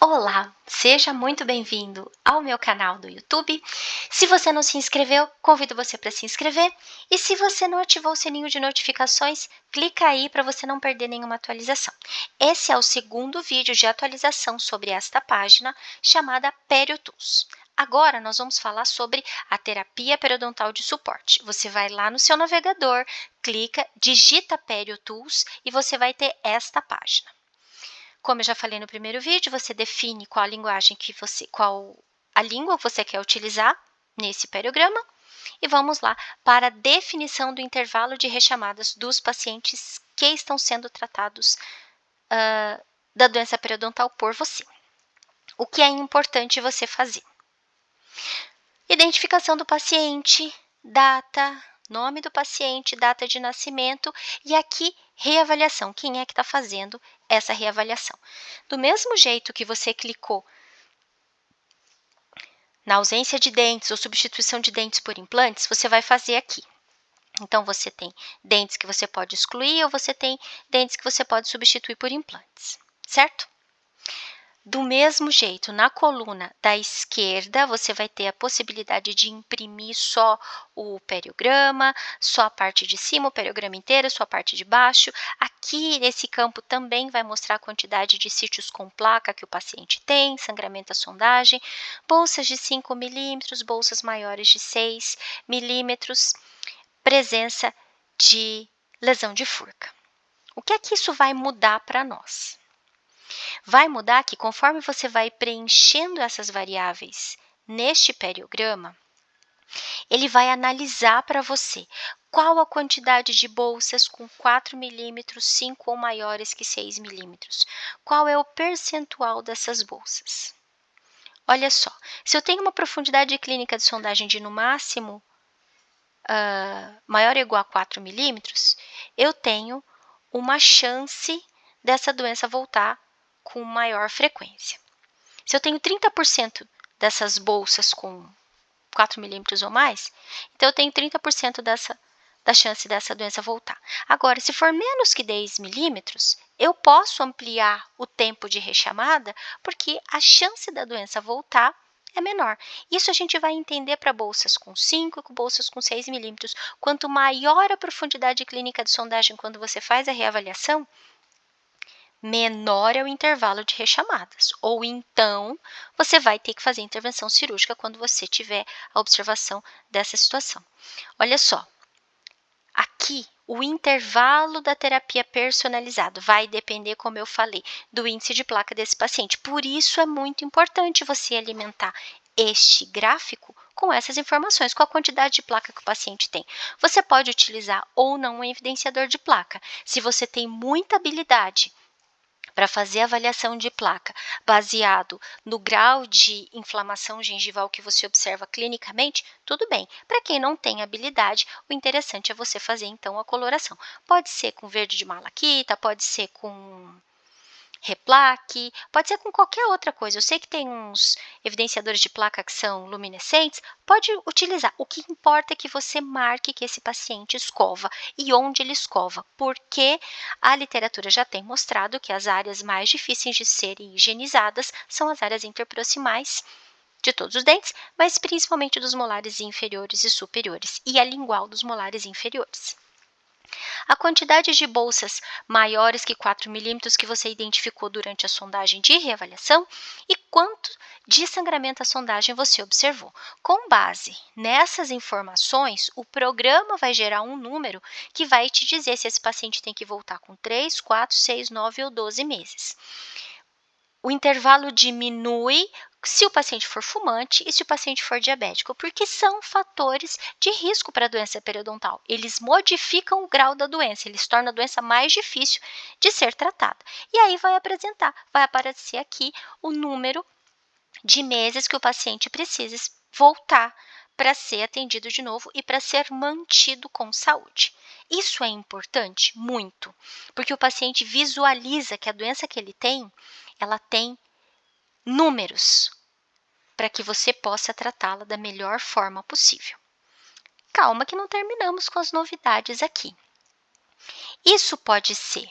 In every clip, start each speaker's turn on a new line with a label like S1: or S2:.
S1: Olá, seja muito bem-vindo ao meu canal do YouTube. Se você não se inscreveu, convido você para se inscrever. E se você não ativou o sininho de notificações, clica aí para você não perder nenhuma atualização. Esse é o segundo vídeo de atualização sobre esta página chamada PerioTools. Agora nós vamos falar sobre a terapia periodontal de suporte. Você vai lá no seu navegador, clica, digita PerioTools e você vai ter esta página. Como eu já falei no primeiro vídeo, você define qual a linguagem qual a língua que você quer utilizar nesse periograma. E vamos lá para a definição do intervalo de rechamadas dos pacientes que estão sendo tratados da doença periodontal por você. O que é importante você fazer? Identificação do paciente, data, nome do paciente, data de nascimento e aqui reavaliação. Quem é que está fazendo essa reavaliação? Do mesmo jeito que você clicou na ausência de dentes ou substituição de dentes por implantes, você vai fazer aqui. Então, você tem dentes que você pode excluir ou você tem dentes que você pode substituir por implantes, certo? Do mesmo jeito, na coluna da esquerda, você vai ter a possibilidade de imprimir só o periograma, só a parte de cima, o periograma inteiro, só a parte de baixo. Aqui, nesse campo, também vai mostrar a quantidade de sítios com placa que o paciente tem, sangramento à sondagem, bolsas de 5 milímetros, bolsas maiores de 6 milímetros, presença de lesão de furca. O que é que isso vai mudar para nós? Vai mudar que conforme você vai preenchendo essas variáveis neste periograma, ele vai analisar para você qual a quantidade de bolsas com 4 milímetros, 5 ou maiores que 6 milímetros. Qual é o percentual dessas bolsas? Olha só, se eu tenho uma profundidade clínica de sondagem de no máximo maior ou igual a 4 milímetros, eu tenho uma chance dessa doença voltar com maior frequência. Se eu tenho 30% dessas bolsas com 4 milímetros ou mais, então eu tenho 30% da chance dessa doença voltar. Agora, se for menos que 10 milímetros, eu posso ampliar o tempo de rechamada, porque a chance da doença voltar é menor. Isso a gente vai entender para bolsas com 5 e com bolsas com 6 milímetros. Quanto maior a profundidade clínica de sondagem quando você faz a reavaliação, menor é o intervalo de rechamadas, ou então você vai ter que fazer intervenção cirúrgica quando você tiver a observação dessa situação. Olha só, aqui o intervalo da terapia personalizado vai depender, como eu falei, do índice de placa desse paciente. Por isso é muito importante você alimentar este gráfico com essas informações, com a quantidade de placa que o paciente tem. Você pode utilizar ou não um evidenciador de placa. Se você tem muita habilidade para fazer avaliação de placa baseado no grau de inflamação gengival que você observa clinicamente, tudo bem. Para quem não tem habilidade, o interessante é você fazer então a coloração. Pode ser com verde de malaquita, pode ser com replaque, pode ser com qualquer outra coisa. Eu sei que tem uns evidenciadores de placa que são luminescentes, pode utilizar. O que importa é que você marque que esse paciente escova e onde ele escova, porque a literatura já tem mostrado que as áreas mais difíceis de serem higienizadas são as áreas interproximais de todos os dentes, mas principalmente dos molares inferiores e superiores, e a lingual dos molares inferiores. A quantidade de bolsas maiores que 4 milímetros que você identificou durante a sondagem de reavaliação e quanto de sangramento à sondagem você observou. Com base nessas informações, o programa vai gerar um número que vai te dizer se esse paciente tem que voltar com 3, 4, 6, 9 ou 12 meses. O intervalo diminui se o paciente for fumante e se o paciente for diabético, porque são fatores de risco para a doença periodontal. Eles modificam o grau da doença, eles tornam a doença mais difícil de ser tratada. E aí vai aparecer aqui o número de meses que o paciente precisa voltar para ser atendido de novo e para ser mantido com saúde. Isso é importante? Muito, porque o paciente visualiza que a doença que ele tem, ela tem números para que você possa tratá-la da melhor forma possível. Calma que não terminamos com as novidades aqui. Isso pode ser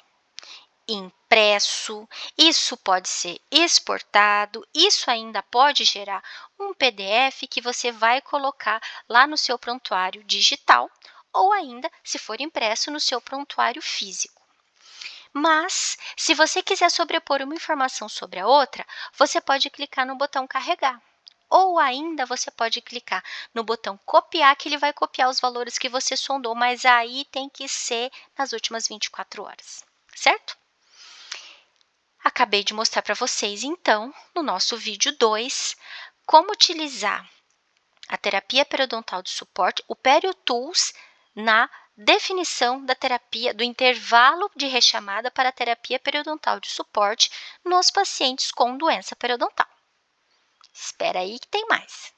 S1: em impresso, isso pode ser exportado, isso ainda pode gerar um PDF que você vai colocar lá no seu prontuário digital ou ainda, se for impresso, no seu prontuário físico. Mas, se você quiser sobrepor uma informação sobre a outra, você pode clicar no botão carregar. Ou ainda você pode clicar no botão copiar, que ele vai copiar os valores que você sondou, mas aí tem que ser nas últimas 24 horas, certo? Acabei de mostrar para vocês, então, no nosso vídeo 2, como utilizar a terapia periodontal de suporte, o PerioTools, na definição da terapia, do intervalo de rechamada para a terapia periodontal de suporte nos pacientes com doença periodontal. Espera aí que tem mais.